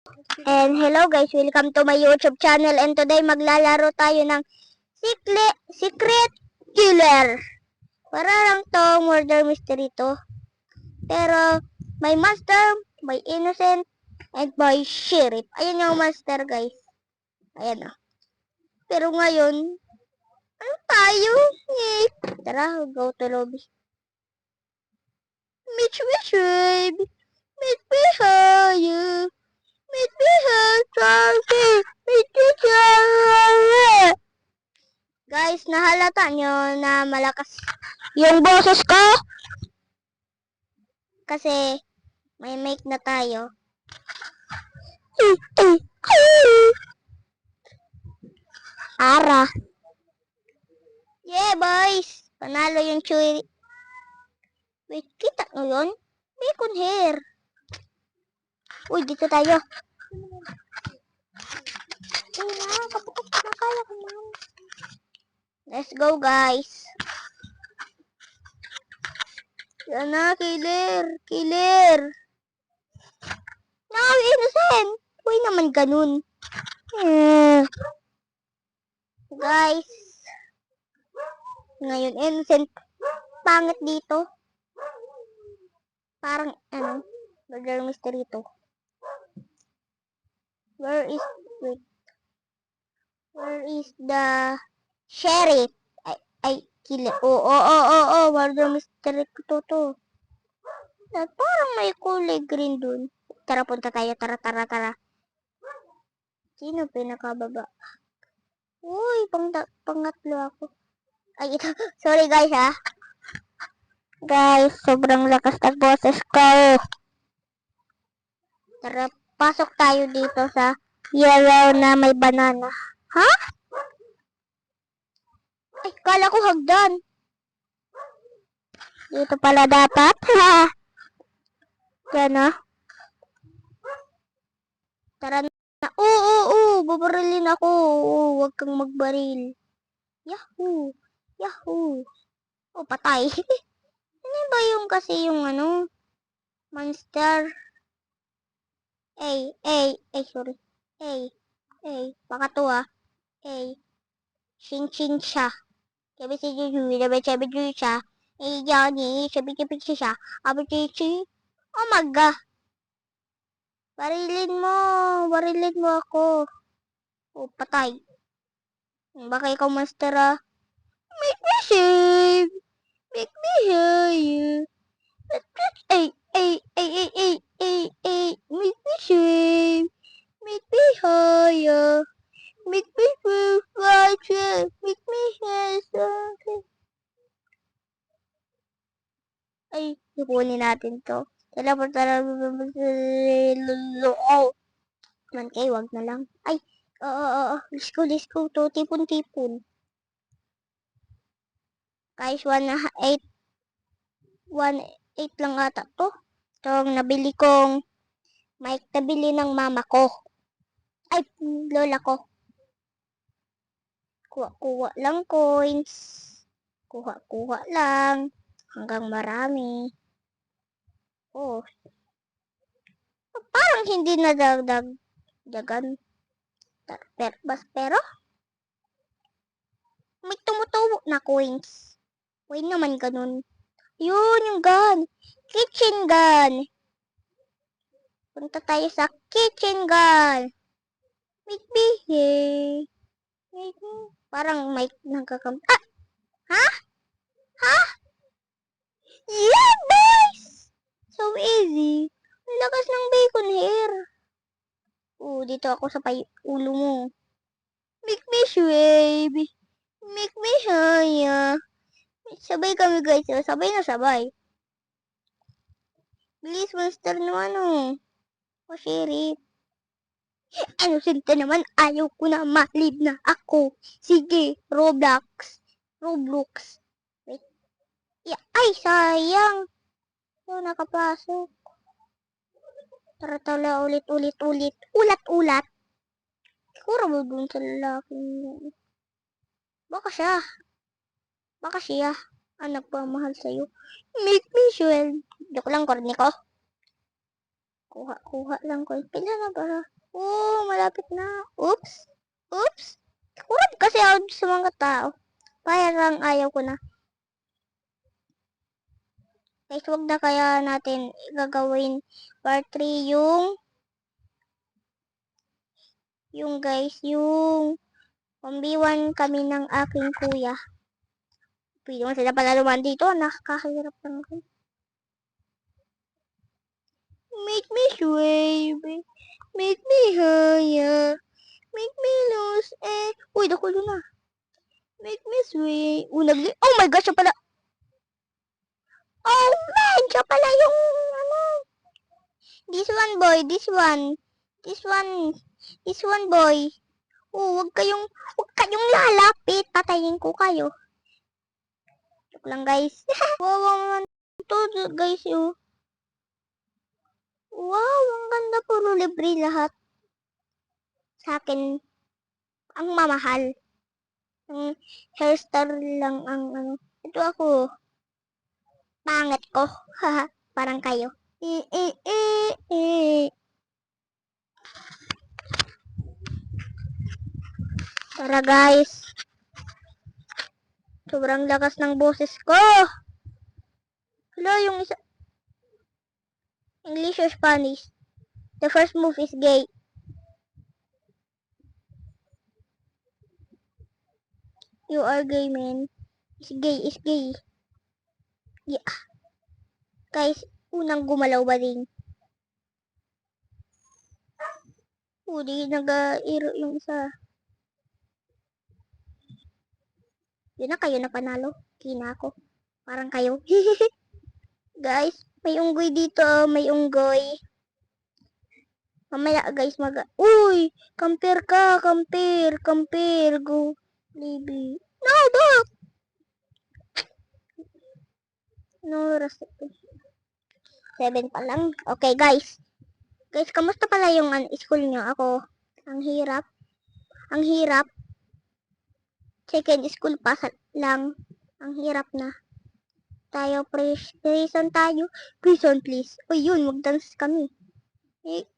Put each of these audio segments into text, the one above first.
And hello guys, welcome to my YouTube channel, and today maglalaro tayo ng Secret Killer. Para lang to murder mystery to. Pero may master, may innocent, and may sheriff. Ayan yung master guys. Ayan o. Pero ngayon, ano tayo? Tara, go to lobby. Meet me, baby. Meet me higher. Meet me higher. Meet me higher. Guys, nahalata nyo na malakas yung boses ko? Kasi may mic na tayo. Ara. Yeah, boys. Panalo yung Chewy. Wait, kita nyo yun? Bacon hair. Uy, dito tayo. Let's go, guys. Yan na, killer. Killer. No, innocent. Uy naman ganun. Guys. Ngayon, innocent. Pangit dito. Parang, murder mystery to. Where is the sheriff? Ay, killer. Oh, murder mystery to. Parang may kulay green dun. Tara, punta tayo. Tara. Sino pinakababa? Uy, pangatlo ako. Ay, ito. Sorry guys, ha. Guys, sobrang lakas ng boses ko. Tara, pasok tayo dito sa yellow na may banana. Ha? Ay, kala ko hagdan. Dito pala dapat. Ha? Yan, ha? Tara na. Babarilin ako. Huwag kang magbaril. Yahoo! Oh, patay. Ano ba yung kasi yung monster? Sorry. Baka to Shing siya. Sabi si Juju, sabi Juju siya. Johnny, sabi siya. Sabi Chichi. Oh my God. Barilin mo ako. Oh, patay. Baka ikaw monster ah. Make me shave. Make me higher. Make me shave. Make me higher. Make me move faster. Make me handsome. Ay, ipunin natin to. Teleport na man kayo, wag na lang. Ay, let's go. To, tipon. Guys, 1.8 lang ata to. Itong nabili kong mic, nabili ng mama ko. Ay, lola ko. Kuha lang coins. Kuha lang. Hanggang marami. Oh. Parang hindi na dagan. Pero, may tumutubo na coins. Why naman ganun? Yun, yung gun. Kitchen gun. Punta tayo sa kitchen gun. Make me here. Parang may nagkakam... Ah! Ha? Yeah, boys! So easy. Ang lakas ng bacon hair. Dito ako sa ulo mo. Make me swave. Make me haya. Sabay kami guys. Sabay na sabay. Bilis, monster naman O, sheriff. Ano sinta naman? Ayaw ko na malib na ako. Sige, Roblox. Wait. Yeah. Ay, sayang. Nakapasok. Tara, ulit. Ulat. Siguro mo dun sa lalaking. Baka siya. Anak pa mahal sa'yo. Make me sure. Joke lang, korni ko. Kuha lang ko. Pila na ba? Oh, malapit na. Oops. Oops. Kurap kasi ako sa mga tao. Parang ayaw ko na. Guys, wag na kaya natin gagawin part 3 yung guys, yung 1v1 kami ng aking kuya. Pwede mo sila pala luman dito. Nakakahirap lang ako. Make me sway, make me higher, make me lose, uy, nakulo na. Make me sway. Oh my gosh, siya pala. Oh man, siya pala yung, ano. This one, boy, this one, boy. Oh, wag kayong lalapit. Patayin ko kayo. Joke lang, guys. Wow, naman to, guys, oh. Wow, ang ganda, puro libre lahat. Sa akin, ang mamahal. Ang hairstyle lang ang ano. Ito ako. Pangit ko. Haha, parang kayo. Tara guys. Sobrang lakas ng boses ko. Hello, yung isa. English or Spanish? The first move is gay. You are gay, man. Is gay. Yeah. Guys, unang gumalaw ba din? Di nag-iro yung isa. Yun na, kayo na panalo. Kina ako. Parang kayo. Guys, may unggoy dito. May unggoy. Mamaya guys uy! Compare ka! Compare! Go! Libby. No! Dog! No, respect. 7 pa lang. Okay guys. Guys, kamusta pala yung school nyo? Ako, ang hirap. Second school pa lang. Ang hirap na. Tayo, prison tayo. Prison, please. O yun, mag-dance kami. Make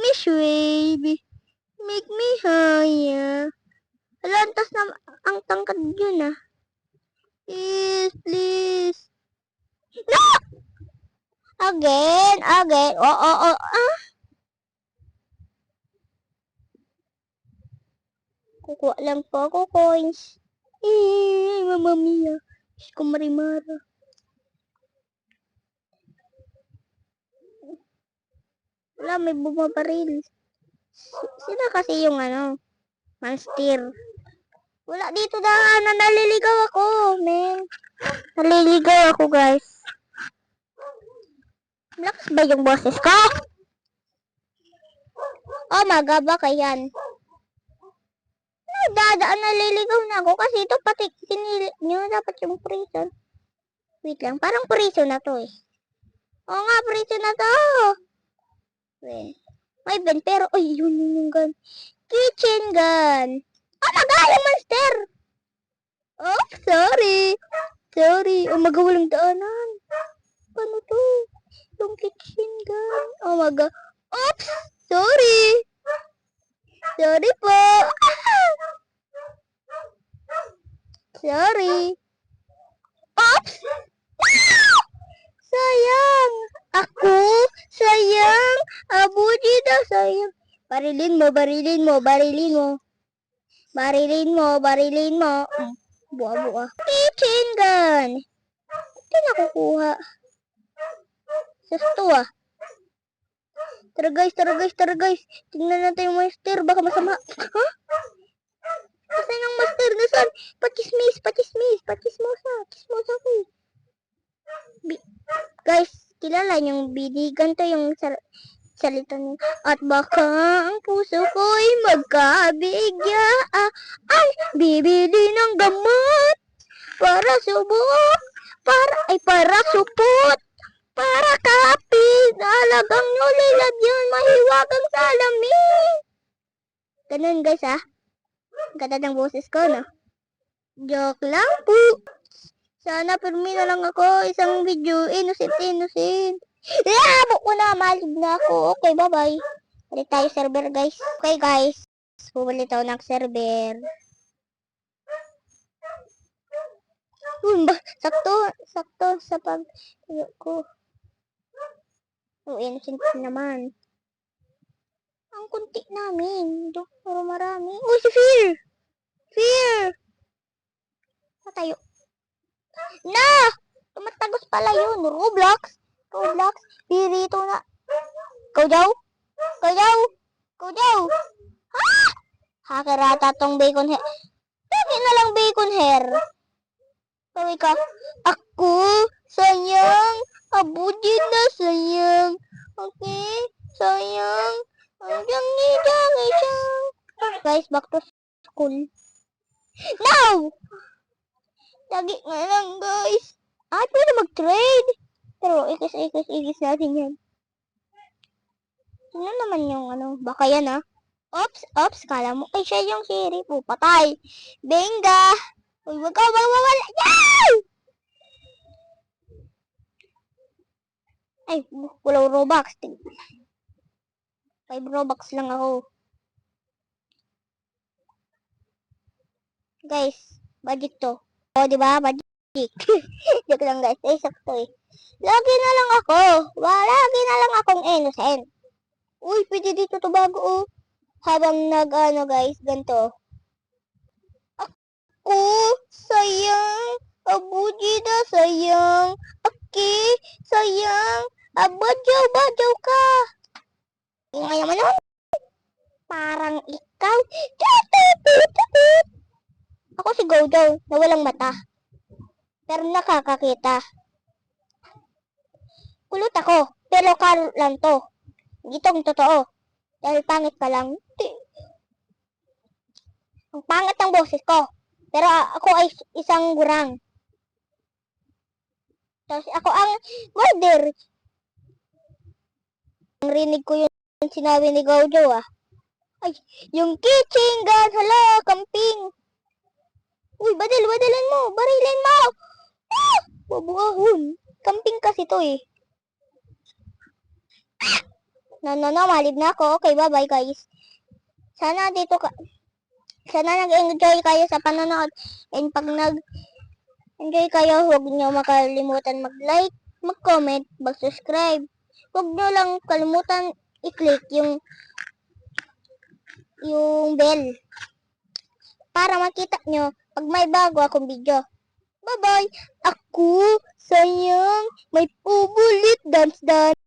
me sway. Make me higher. Alantas na ang tangkad yun, ah. Please. No! Again. Oh. Kukuha lang po ako coins. Mamma mia. Diyos ko marimara. Wala, may bumabaril. Sino kasi yung monster? Wala dito na naliligaw ako, men. Naliligaw ako, guys. Malakas ba yung boses ko? Oh, magaba yan. Dadaan naliligaw na ako kasi ito pati pinili nyo dapat yung prison. Wait lang, parang prison na to eh. Oo nga, prison na to. Wait. May gun, pero, yun yung gun. Kitchen gun. Oh my God, yung monster. Oh, sorry. Oh my God, walang daanan. Paano to? Yung kitchen gun. Oh my God. Oops, sorry. Sorry po. Sorry. Oops. Sayang. Ako? Sayang. Abuji daw, sayang. Barilin mo. Buwa. Kitchen gun. Ito nakukuha. Sasto ah. Tara guys. Tingnan natin yung monster. Baka masama. Huh? Nasaan ang master? Nasaan? Patismosa ko. Guys, kilala yung binigan to yung salita niya. At baka ang puso ko'y magkabigyan. Bibili ng gamot. Para subok. Para supot. Para kapit. Alagang nyo lilabyan. Mahiwagang salamin. Ganun guys ah. Ganda ng boses ko, no? Joke lang po. Sana permi na lang ako isang video. Innocent. Labo ko na, malig na ako. Okay, bye-bye. Balik tayo server, guys. Okay, guys. Bumalik tayo ng server. Sakto sa pag ko. Innocent naman. Ang kunti namin. Pero marami. Uy, si Fear! Fear! Tayo. Na! Tumatagos pala yun. Roblox. Pirito na. Kaujaw. Ha? Hakirata tong bacon hair. Lagi na lang bacon hair. Sabi ka, ako, sayang. Abudin na, sayang. Okay, sayang. Hanggang nidang isang. Guys, back to school. No! Lagi nga lang, guys. Pwede mag-trade. Pero, ikis natin yan. Ano naman yung baka yan Ops, kala mo. Ay, siya yung sheriff. Patay. Benga. Uy, wag ka, mawawala. Yay! Ay, walang Robux. 5 Robux lang ako. Guys, budget to. O, diba? Budget. Joke lang, guys. Ay, sakto eh. Lagi na lang akong innocent. Uy, pwede dito to bago Habang guys, ganito. Ako, sayang. Abuji na, sayang. Okay, sayang. Badyaw ka. Ingay naman ako. Parang ikaw. Ako si Gojo, na walang mata. Pero nakakakita. Kulot ako, pero karo lang to. Gitong totoo. Dahil pangit ka lang. Ang pangit ng boses ko. Pero ako ay isang gurang. Tapos ako ang murder. Ang rinig ko yung sinabi ni Gojo Ay, yung kitchen gun. Hala, camping. Uy, badalan mo. Barilin mo. Babuahon. Camping kasi to eh. No, malib na ako. Okay, bye-bye guys. Sana nag-enjoy kayo sa panonood. And pag nag-enjoy kayo, huwag nyo makalimutan mag-like, mag-comment, mag-subscribe. Huwag nyo lang kalimutan i-click yung bell para makita nyo pag may bago akong video. Bye-bye! Ako, sayang, may pubulit dance.